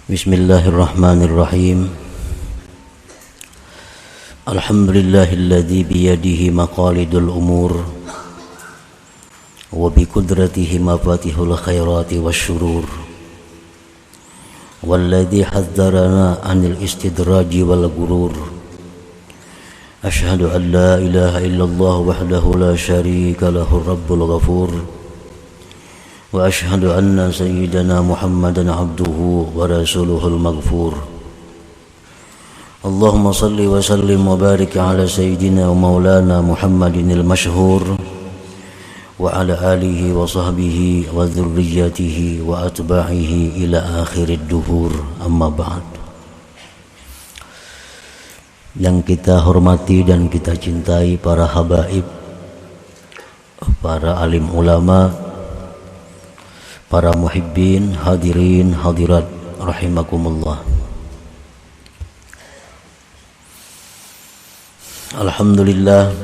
Bismillahirrahmanirrahim. Alhamdulillahilladzi biyadihi maqalidul umur wa biqudratihi mafatihul khairati wasyurur walladzi hadzarana 'anil istidraji wal gurur. Asyhadu an la ilaha illallah wahdahu la syarika lahu rabbul ghafur. Wa ashhadu anna sayyidana Muhammadan abduhu wa rasuluhul maghfur. Allahumma salli wa sallim wa barik ala sayyidina wa maulana Muhammadinil masyhur wa ala alihi wa sahbihi wa dhurriyyatihi wa atba'ihi ila akhirid duhur, amma ba'd. Yang kita hormati dan kita cintai para habaib, para alim ulama, para muhibbin, hadirin, hadirat rahimakumullah. Alhamdulillah,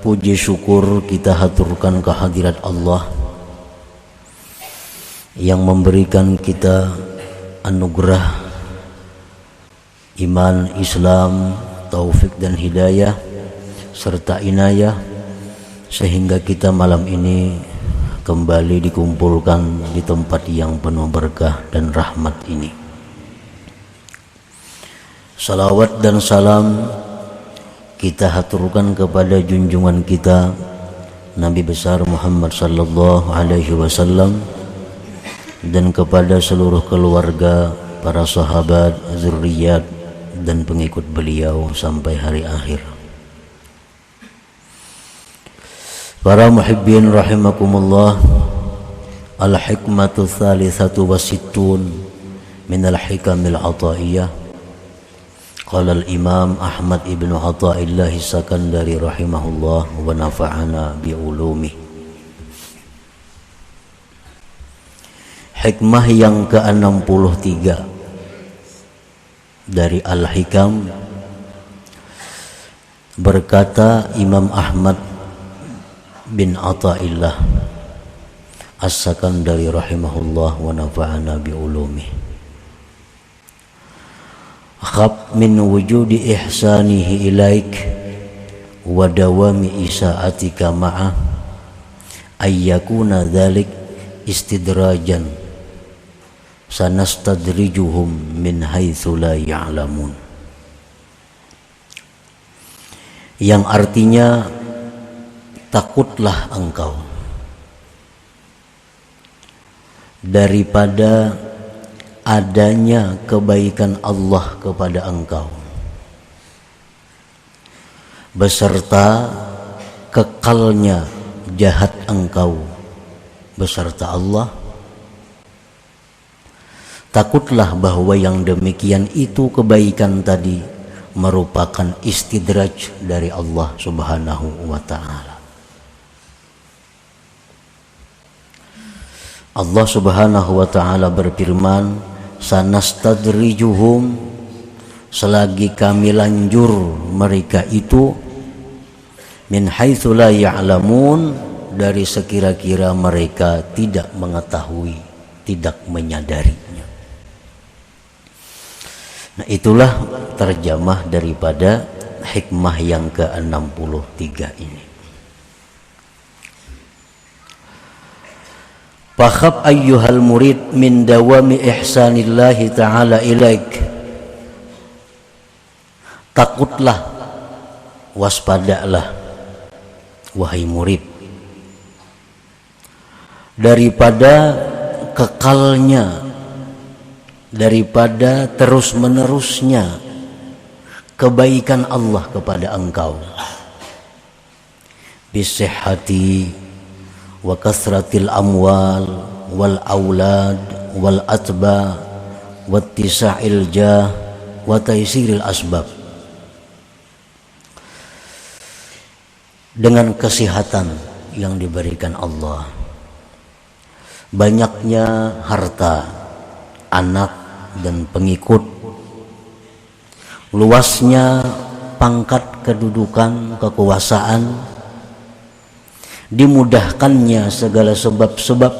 puji syukur kita haturkan kehadirat Allah yang memberikan kita anugerah iman, Islam, taufik dan hidayah serta inayah sehingga kita malam ini kembali dikumpulkan di tempat yang penuh berkah dan rahmat ini. Salawat dan salam kita haturkan kepada junjungan kita Nabi besar Muhammad sallallahu alaihi wasallam dan kepada seluruh keluarga, para sahabat, zurriyat dan pengikut beliau sampai hari akhir. Para muhibbin rahimakumullah, al-hikmatu thalithatu wa sittun minal hikamil ataiyah. Qala al-imam Ahmad ibn Athaillah Sakandari rahimahullah wa nafa'ana bi'ulumih. Hikmah yang ke-63 dari Al-Hikam, berkata Imam Ahmad bin Athaillah As-Sakandari rahimahullah wa nafa'ana bi'ulumih. Khab min wujudi ihsanihi ilaik wa dawami isa'atika ma'ah ayyakuna dhalik istidrajan sanastadrijuhum min haitsu la ya'lamun. Yang artinya, takutlah engkau daripada adanya kebaikan Allah kepada engkau beserta kekalnya jahat engkau beserta Allah. Takutlah bahwa yang demikian itu kebaikan tadi merupakan istidraj dari Allah Subhanahu wa ta'ala. Allah Subhanahu wa ta'ala berfirman, sanastadrijuhum, selagi kami lanjur mereka itu, min haitsu la ya'lamun, dari sekira-kira mereka tidak mengetahui, tidak menyadarinya. Nah, itulah terjemah daripada hikmah yang ke-63 ini. Fakhab ayyuhal murid min dawami ihsanillahi ta'ala ilaik. Takutlah, waspadalah wahai murid daripada kekalnya, daripada terus menerusnya kebaikan Allah kepada engkau. Bisihhati wa kasratil amwal wal aulad wal atba wattisa'il jah wa taysiril asbab. Dengan kesehatan yang diberikan Allah, banyaknya harta, anak dan pengikut, luasnya pangkat kedudukan, kekuasaan, dimudahkannya segala sebab-sebab,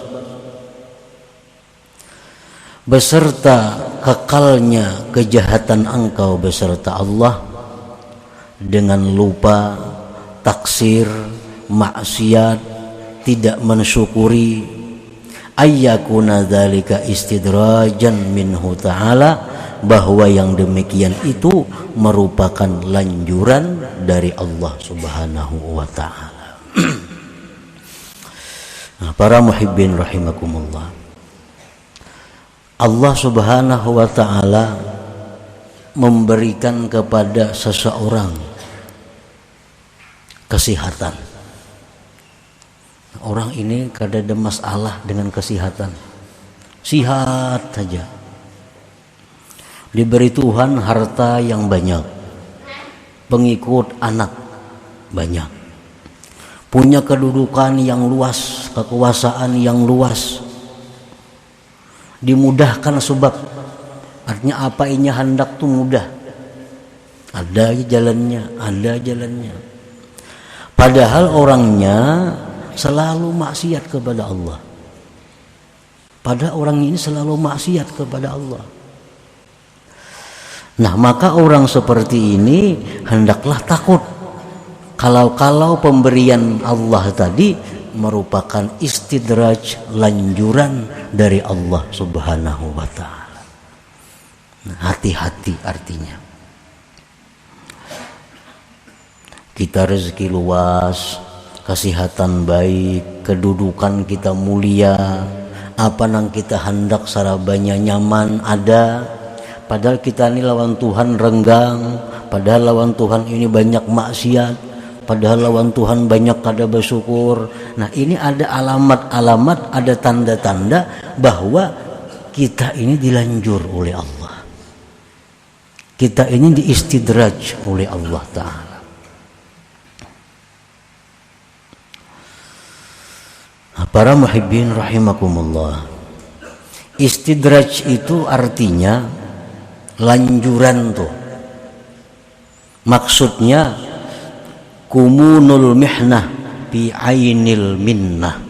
beserta kekalnya kejahatan engkau beserta Allah dengan lupa, taksir, maksiat, tidak mensyukuri, ayyakuna dzalika istidrajan minhu ta'ala, bahwa yang demikian itu merupakan lanjuran dari Allah Subhanahu wa ta'ala. Nah, para muhibbin rahimakumullah, Allah Subhanahu wa ta'ala memberikan kepada seseorang kesehatan. Orang ini kada ada masalah dengan kesehatan, sihat saja, diberi Tuhan harta yang banyak, pengikut anak banyak, punya kedudukan yang luas, kekuasaan yang luas, dimudahkan sebab, artinya apa ini hendak tuh mudah, ada jalannya. Padahal orangnya selalu maksiat kepada Allah. Pada orang ini selalu maksiat kepada Allah. Nah, maka orang seperti ini hendaklah takut kalau pemberian Allah tadi merupakan istidraj, lanjuran dari Allah Subhanahu wa ta'ala. Nah, hati-hati artinya. Kita rezeki luas, kesehatan baik, kedudukan kita mulia, apa nang kita hendak sarabanya nyaman ada, padahal kita ini lawan Tuhan renggang, padahal lawan Tuhan ini banyak maksiat, padahal lawan Tuhan banyak kada bersyukur. Nah, ini ada alamat-alamat, ada tanda-tanda bahwa kita ini dilanjur oleh Allah, kita ini diistidraj oleh Allah Ta'ala. Para muhibbin rahimakumullah, istidraj itu artinya lanjuran tuh. Maksudnya kumunul mihnah bi ainil minnah.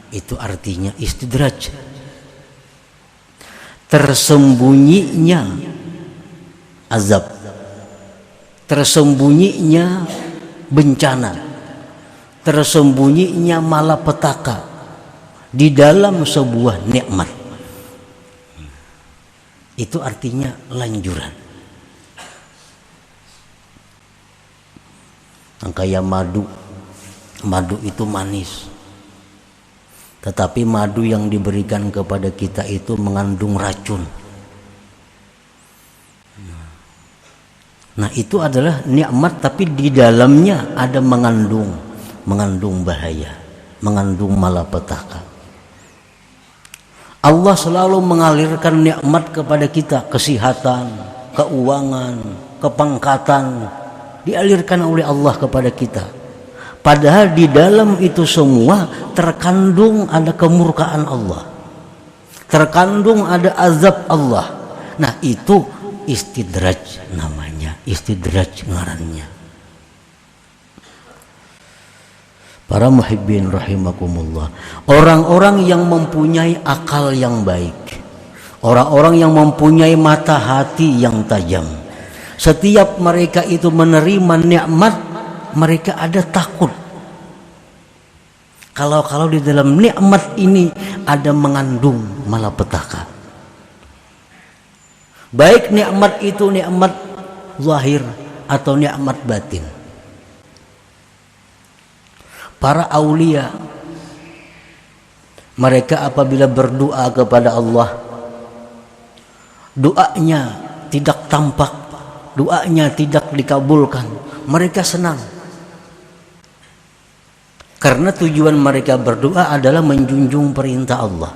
Itu artinya istidraj. Tersembunyinya azab, tersembunyinya bencana, tersembunyinya malapetaka di dalam sebuah nikmat. Itu artinya lanjuran. Kayak madu itu manis, tetapi madu yang diberikan kepada kita itu mengandung racun. Nah, itu adalah nikmat, tapi di dalamnya ada mengandung bahaya, mengandung malapetaka. Allah selalu mengalirkan nikmat kepada kita, kesehatan, keuangan, kepangkatan, dialirkan oleh Allah kepada kita. Padahal di dalam itu semua terkandung ada kemurkaan Allah, terkandung ada azab Allah. Nah, itu istidraj namanya, istidraj ngarannya. Para muhibbin rahimakumullah, orang-orang yang mempunyai akal yang baik, orang-orang yang mempunyai mata hati yang tajam, setiap mereka itu menerima nikmat, mereka ada takut kalau di dalam nikmat ini ada mengandung malapetaka. Baik nikmat itu nikmat zahir atau nikmat batin. Para aulia, mereka apabila berdoa kepada Allah, doanya tidak tampak, doanya tidak dikabulkan, mereka senang. Karena tujuan mereka berdoa adalah menjunjung perintah Allah.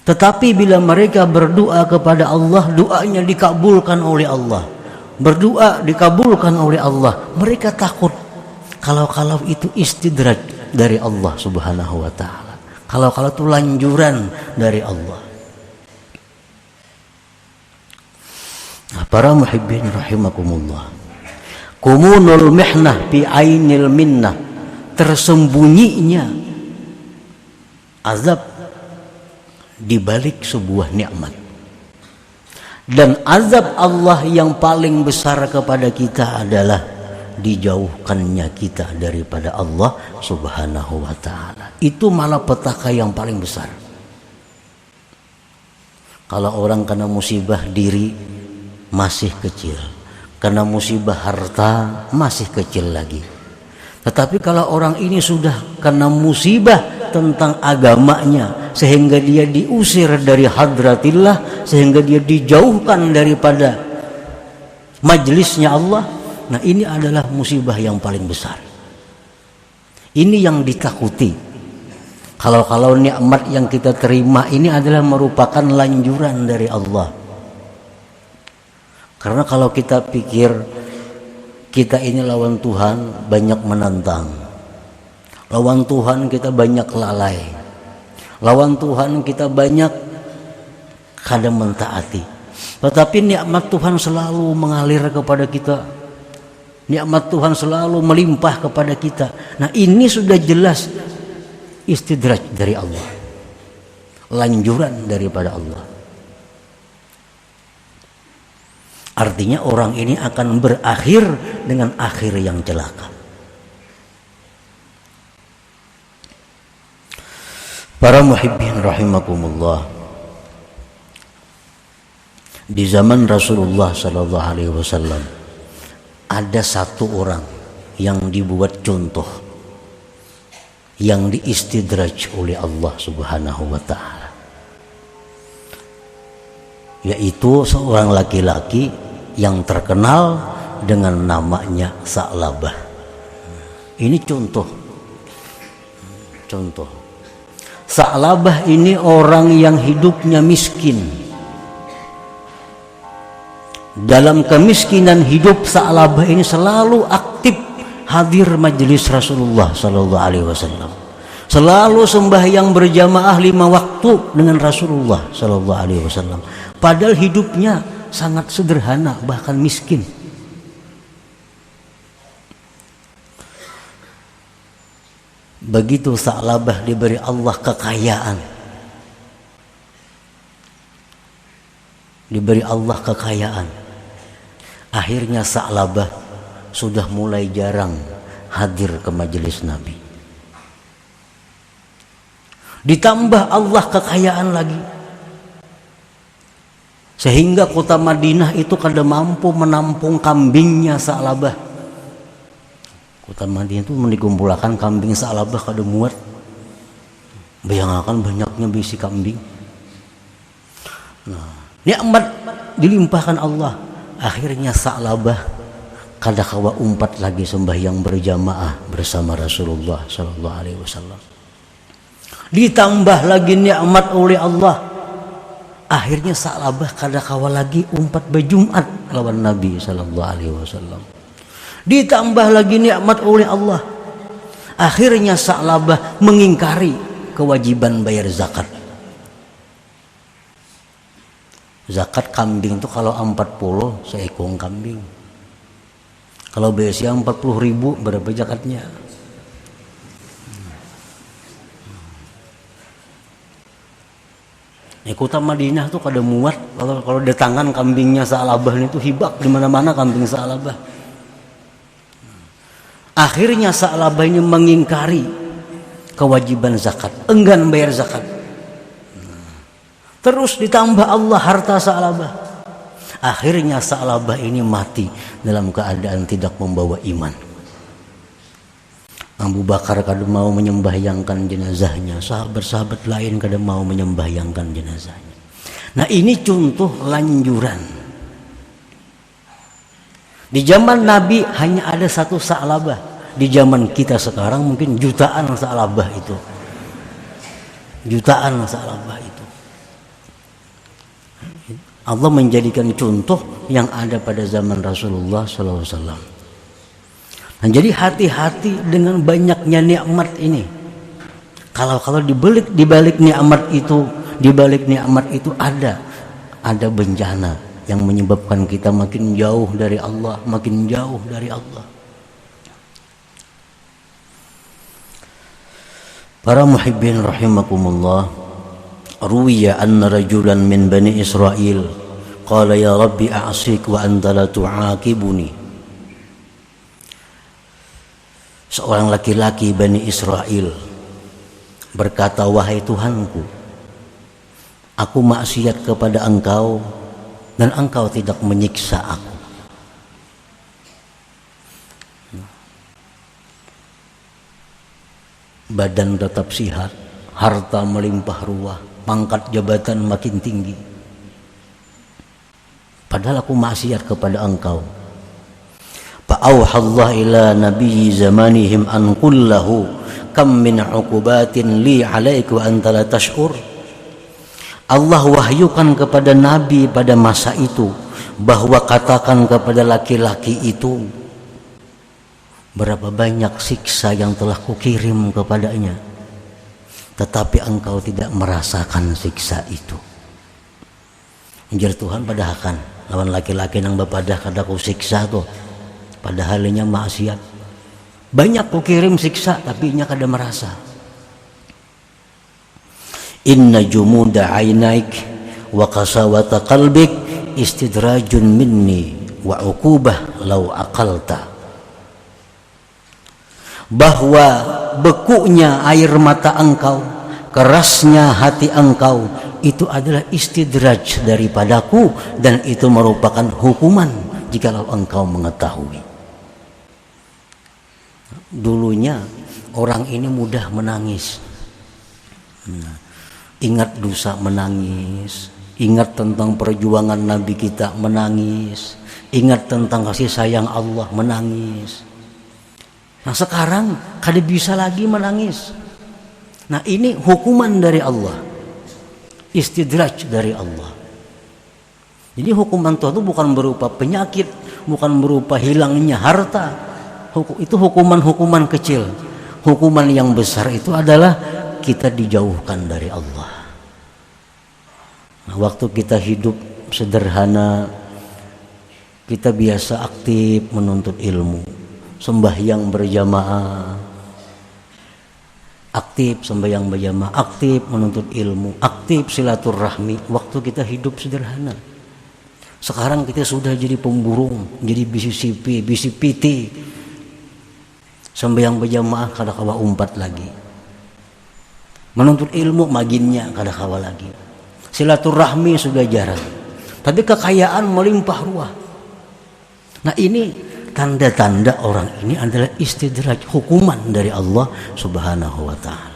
Tetapi bila mereka berdoa kepada Allah, doanya dikabulkan oleh Allah, berdoa dikabulkan oleh Allah, mereka takut kalau itu istidraj dari Allah Subhanahu wa ta'ala, kalau itu lanjuran dari Allah. Nah, para muhibbin rahimakumullah, kumunul mihnah bi ainil minnah, tersembunyinya azab di balik sebuah nikmat. Dan azab Allah yang paling besar kepada kita adalah dijauhkannya kita daripada Allah Subhanahu wa ta'ala. Itu malapetaka yang paling besar. Kalau orang kena musibah diri masih kecil, kena musibah harta masih kecil lagi. Tetapi kalau orang ini sudah kena musibah tentang agamanya, sehingga dia diusir dari hadratillah, sehingga dia dijauhkan daripada majlisnya Allah, nah ini adalah musibah yang paling besar. Ini yang ditakuti. Kalau nikmat yang kita terima ini adalah merupakan lanjuran dari Allah. Karena kalau kita pikir kita ini lawan Tuhan, banyak menantang. Lawan Tuhan kita banyak lalai. Lawan Tuhan kita banyak kadang mentaati. Tetapi nikmat Tuhan selalu mengalir kepada kita. Nikmat Tuhan selalu melimpah kepada kita. Nah, ini sudah jelas istidraj dari Allah, lanjuran daripada Allah. Artinya orang ini akan berakhir dengan akhir yang celaka. Para muhibbin rahimakumullah, di zaman Rasulullah sallallahu alaihi wasallam ada satu orang yang dibuat contoh, yang diistidraj oleh Allah Subhanahu wa ta'ala, yaitu seorang laki-laki yang terkenal dengan namanya Sa'labah. Ini contoh. Sa'labah ini orang yang hidupnya miskin. Dalam kemiskinan hidup, Sa'labah ini selalu aktif hadir majelis Rasulullah sallallahu alaihi wasallam. Selalu sembahyang berjamaah 5 waktu dengan Rasulullah sallallahu alaihi wasallam. Padahal hidupnya sangat sederhana, bahkan miskin. Begitu Sa'labah diberi Allah kekayaan, akhirnya Sa'labah sudah mulai jarang hadir ke majelis Nabi. Ditambah Allah kekayaan lagi, sehingga kota Madinah itu kada mampu menampung kambingnya Sa'labah. Kota Madinah itu dikumpulkan kambing Sa'labah kada muat. Bayangkan banyaknya bisi kambing. Nah, nikmat dilimpahkan Allah. Akhirnya Sa'labah kada kawa umpat lagi sembahyang berjamaah bersama Rasulullah sallallahu alaihi wasallam. Ditambah lagi nikmat oleh Allah, akhirnya Sa'labah kada kawa lagi umpat berjumat lawan Nabi sallallahu alaihi wasallam. Ditambah lagi nikmat oleh Allah, akhirnya Sa'labah mengingkari kewajiban bayar zakat. Zakat kambing itu kalau 40 seekor kambing. Kalau biasanya 40.000 berapa zakatnya? Kota Madinah tuh kada muat kalau datangan kambingnya Sa'labah itu hibak di mana-mana kambing Sa'labah. Akhirnya Sa'labah ini mengingkari kewajiban zakat, enggan bayar zakat. Terus ditambah Allah harta Sa'labah. Akhirnya Sa'labah ini mati dalam keadaan tidak membawa iman. Abu Bakar kada mau menyembahyangkan jenazahnya, sahabat-sahabat lain kada mau menyembahyangkan jenazahnya. Nah, ini contoh lanjuran. Di zaman Nabi hanya ada satu Sa'labah. Di zaman kita sekarang mungkin jutaan Sa'labah itu. Jutaan Sa'labah itu. Allah menjadikan contoh yang ada pada zaman Rasulullah SAW. Nah, jadi hati-hati dengan banyaknya nikmat ini. Kalau di balik nikmat itu ada bencana yang menyebabkan kita makin jauh dari Allah, makin jauh dari Allah. Para muhibbin rahimakumullah, ruwiya anna rajulan min bani Israil qala ya rabbi a'sik wa anta la tu'aqibuni. Seorang laki-laki Bani Israel berkata, wahai Tuhanku, aku maksiat kepada Engkau dan Engkau tidak menyiksa aku. Badan tetap sehat, harta melimpah ruah, pangkat jabatan makin tinggi. Padahal aku maksiat kepada Engkau. Fa'auhallah ila nabiyyi zamanihim an qul lahu kam min uqubatin li 'alaika wa anta la tash'ur. Allah wahyukan kepada nabi pada masa itu bahwa katakan kepada laki-laki itu, berapa banyak siksa yang telah kukirim kepadanya, tetapi engkau tidak merasakan siksa itu. Anjir Tuhan padahakan lawan laki-laki nang bapadah kada ku siksa tuh. Padahal nya maksiat. Banyak ku kirim siksa tapi nya kada merasa. Inna jumuda ainaik wa qasawata qalbik istidrajun minni wa uqubah law aqalta. Bahwa bekunya air mata engkau, kerasnya hati engkau, itu adalah istidraj daripadaku dan itu merupakan hukuman jikalau engkau mengetahui. Dulunya orang ini mudah menangis, ingat dosa menangis, ingat tentang perjuangan Nabi kita menangis, ingat tentang kasih sayang Allah menangis. Nah sekarang kada bisa lagi menangis. Nah ini hukuman dari Allah, istidraj dari Allah. Jadi hukuman Tuhan itu bukan berupa penyakit, bukan berupa hilangnya harta. Itu hukuman-hukuman kecil. Hukuman yang besar itu adalah kita dijauhkan dari Allah. Nah, waktu kita hidup sederhana, kita biasa aktif menuntut ilmu, sembahyang berjamaah, aktif sembahyang berjamaah, aktif menuntut ilmu, aktif silaturahmi. Waktu kita hidup sederhana. Sekarang kita sudah jadi pemburung, jadi bisi sipi, bisi piti. Sembahyang berjamaah kada kawa umpat lagi. Menuntut ilmu maginnya kada kawa lagi. Silaturahmi sudah jarang. Tapi kekayaan melimpah ruah. Nah ini tanda-tanda orang ini adalah istidraj, hukuman dari Allah Subhanahu wa ta'ala.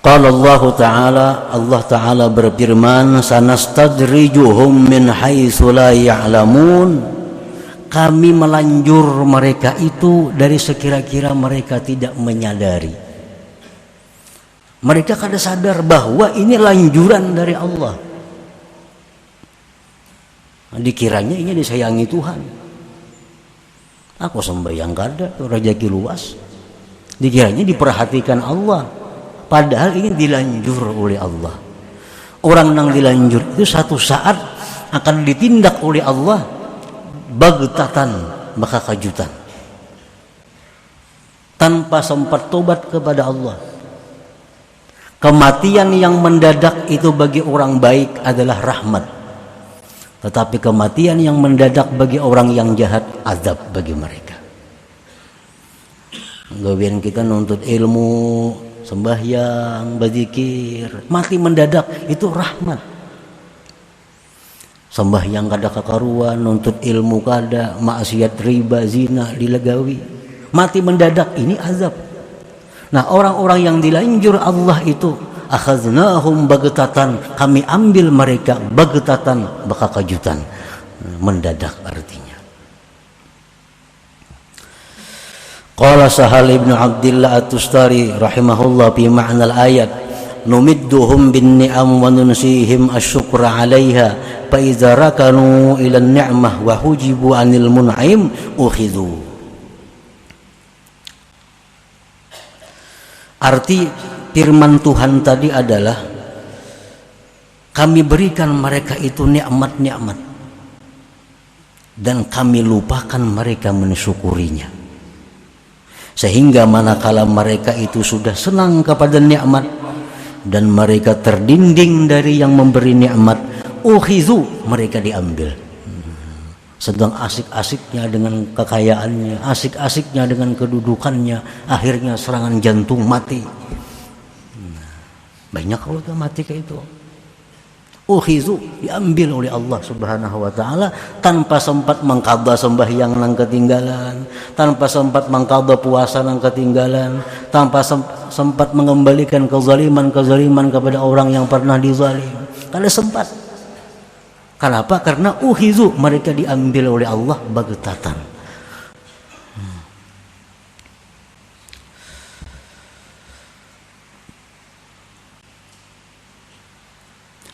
Qala Allah Ta'ala berfirman, sanastadrijuhum min haitsu la ya'lamun. Kami melanjur mereka itu dari sekira-kira mereka tidak menyadari. Mereka kada sadar bahwa ini lanjuran dari Allah. Dikiranya ini disayangi Tuhan. Aku sembahyang kada, rezeki luas. Dikiranya diperhatikan Allah. Padahal ini dilanjur oleh Allah. Orang yang dilanjur itu satu saat akan ditindak oleh Allah bagtatan, maka kejutan, tanpa sempat tobat kepada Allah. Kematian yang mendadak itu bagi orang baik adalah rahmat, tetapi kematian yang mendadak bagi orang yang jahat azab bagi mereka. Gawian kita nuntut ilmu, sembahyang, berzikir, mati mendadak itu rahmat. Sembahyang kada kekaruan, nuntut ilmu kada, maksiat riba, zina dilegawi, mati mendadak ini azab. Nah orang-orang yang dilanjur Allah itu akhaznahum bagtatan, kami ambil mereka bagtatan, baka kejutan, mendadak artinya. Qala Sahal ibn Abdillah at-Tustari rahimahullah fi ma'na al-ayat, numidduhum bin ni'am wa nunsihim asy-syukra 'alaiha fa idza rakanu ila an-ni'mah wa hujibu 'anil mun'im ukhidhu. Arti firman Tuhan tadi adalah kami berikan mereka itu nikmat-nikmat dan kami lupakan mereka mensyukurinya. Sehingga manakala mereka itu sudah senang kepada nikmat dan mereka terdinding dari yang memberi nikmat, ukhizu, mereka diambil. Sedang asik-asiknya dengan kekayaannya, asik-asiknya dengan kedudukannya, akhirnya serangan jantung, mati. Banyak kalau itu mati kayak itu. Ukhizu, diambil oleh Allah Subhanahu wa taala tanpa sempat mengqadha sembahyang nang ketinggalan, tanpa sempat mengqadha puasa nang ketinggalan, tanpa sempat mengembalikan kezaliman kepada orang yang pernah dizalim. Kada sempat. Kenapa? Karena ukhizu, mereka diambil oleh Allah bagetatan.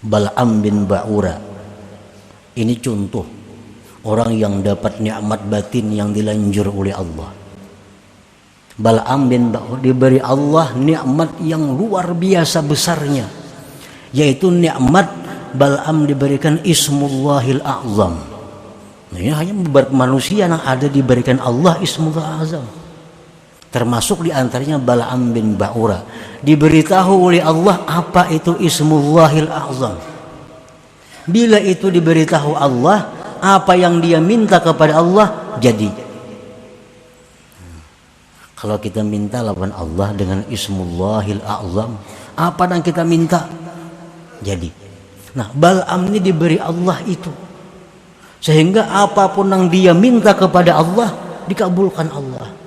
Bal'am bin Ba'ura, ini contoh orang yang dapat nikmat batin yang dilanjur oleh Allah. Bal'am bin Ba'ura diberi Allah nikmat yang luar biasa besarnya, yaitu nikmat Bal'am diberikan Ismullahil A'zam. Nah, ini hanya beberapa manusia yang ada diberikan Allah Ismullahil A'zam. Termasuk diantaranya Bal'am bin Ba'ura, diberitahu oleh Allah apa itu Ismullahil A'zam. Bila itu diberitahu Allah, apa yang dia minta kepada Allah jadi. Kalau kita minta lawan Allah dengan Ismullahil A'zam, apa yang kita minta jadi. Nah, Bal'am ini diberi Allah itu, sehingga apapun yang dia minta kepada Allah dikabulkan Allah.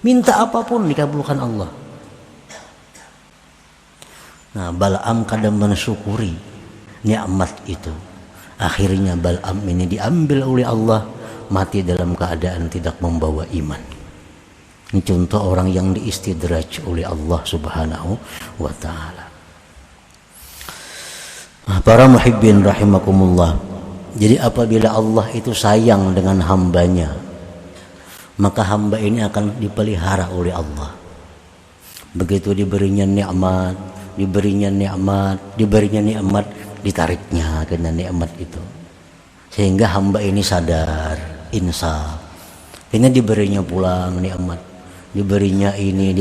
Minta apapun dikabulkan Allah. Nah, Bal'am kadang mensyukuri nikmat itu. Akhirnya Bal'am ini diambil oleh Allah, mati dalam keadaan tidak membawa iman. Ini contoh orang yang diistidraj oleh Allah Subhanahu wa taala. Nah, para muhibbin rahimakumullah. Jadi apabila Allah itu sayang dengan hambanya, maka hamba ini akan dipelihara oleh Allah. Begitu diberinya nikmat, ditariknya kena nikmat itu, sehingga hamba ini sadar, insaf. Kayaknya diberinya pulang nikmat, diberinya ini,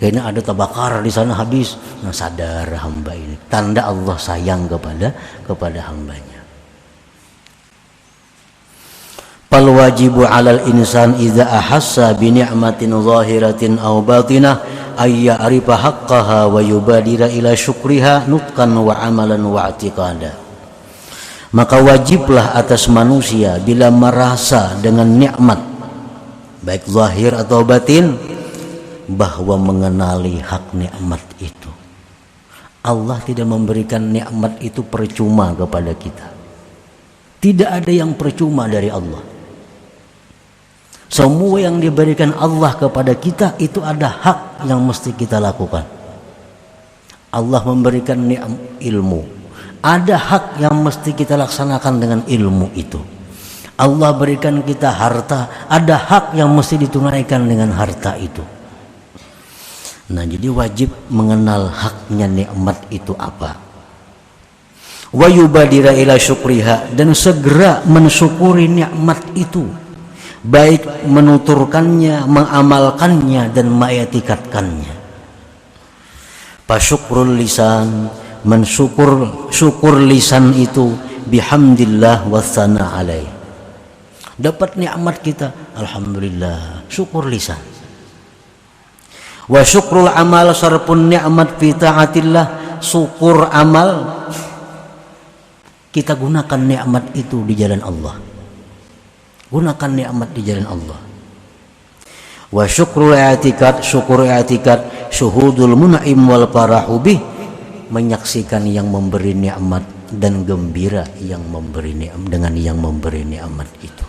kayaknya ada tabakar di sana habis. Nah, sadar hamba ini, tanda Allah sayang kepada hambanya. Fal wajibu 'alal insan idza ahassa bi ni'matin zahiratin aw batinah ay ya'rifa haqqaha wa yubadira ila syukriha nutqan wa amalan wa i'tiqada. Maka wajiblah atas manusia bila merasa dengan nikmat baik zahir atau batin bahwa mengenali hak nikmat itu. Allah tidak memberikan nikmat itu percuma kepada kita. Tidak ada yang percuma dari Allah. Semua yang diberikan Allah kepada kita itu ada hak yang mesti kita lakukan. Allah memberikan ilmu, ada hak yang mesti kita laksanakan dengan ilmu itu. Allah berikan kita harta, ada hak yang mesti ditunaikan dengan harta itu. Nah, jadi wajib mengenal haknya nikmat itu apa. Wa yubadira ila syukriha, dan segera mensyukuri nikmat itu, baik menuturkannya, mengamalkannya, dan mengetikatkannya. Fasyukrul lisan, syukur lisan itu bihamdillah wassana alaih. Dapat nikmat kita, alhamdulillah, syukur lisan. Wa syukrul amal sarpun ni'mat fi ta'atillah, syukur amal kita gunakan nikmat itu di jalan Allah. Gunakan nikmat di jalan Allah. Wa syukrul i'tikad, syukur i'tikad syuhudul mun'im wal farahu bih, menyaksikan yang memberi nikmat dan gembira yang memberi nikmat dengan yang memberi nikmat itu.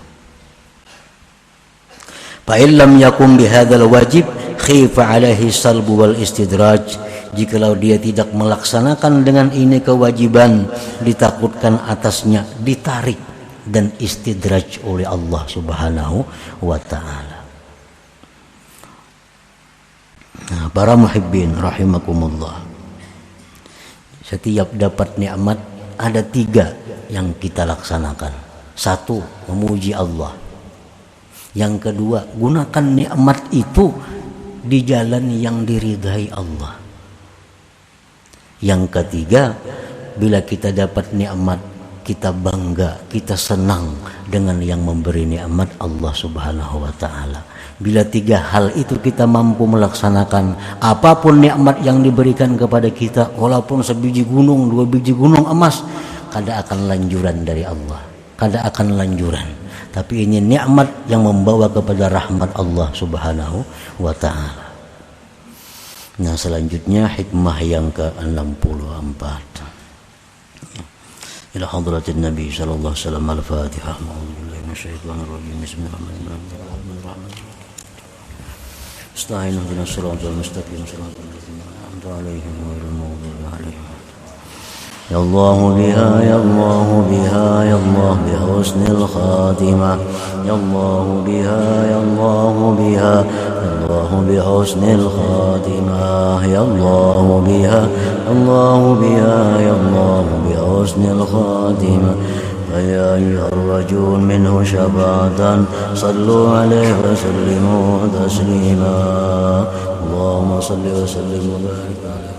Fa illam yakum bihadzal wajib khifa alaihi salbu wal istidraj, jikalau dia tidak melaksanakan dengan ini kewajiban, ditakutkan atasnya ditarik dan istidraj oleh Allah Subhanahu wa ta'ala. Nah, para muhibbin rahimakumullah, setiap dapat nikmat ada 3 yang kita laksanakan. 1, memuji Allah. Yang kedua, gunakan nikmat itu di jalan yang diridhai Allah. Yang ketiga, bila kita dapat nikmat, kita bangga, kita senang dengan yang memberi nikmat Allah Subhanahu wa taala. Bila tiga hal itu kita mampu melaksanakan, apapun nikmat yang diberikan kepada kita, walaupun sebiji gunung, 2 biji gunung emas, kada akan lanjuran dari Allah, kada akan lanjuran. Tapi ini nikmat yang membawa kepada rahmat Allah Subhanahu wa taala. Nah, selanjutnya hikmah yang ke-64. Ila hadratin Nabi sallallahu alaihi wasallam. Al-Fatihah. A'udzubillahi minasyaitonir rajim. Bismillahirrahmanirrahim. Astagfirullahaladzim. Ihdinas siratal mustaqim. Shiratal ladzina an'amta 'alaihim ghairil maghdubi 'alaihim. Ya Allah biha, ya Allah biha, ya Allah bi husnil khatimah. Ya Allah biha, ya Allah biha, ya Allah bi husnil khatimah. Ya Allah biha, Allah biha, ya Allah bi husnil khatimah. فيا أيها الرجل منه شفاعة صلوا عليه وسلموا تسليما. اللهم صل وسلم وبارك عليه.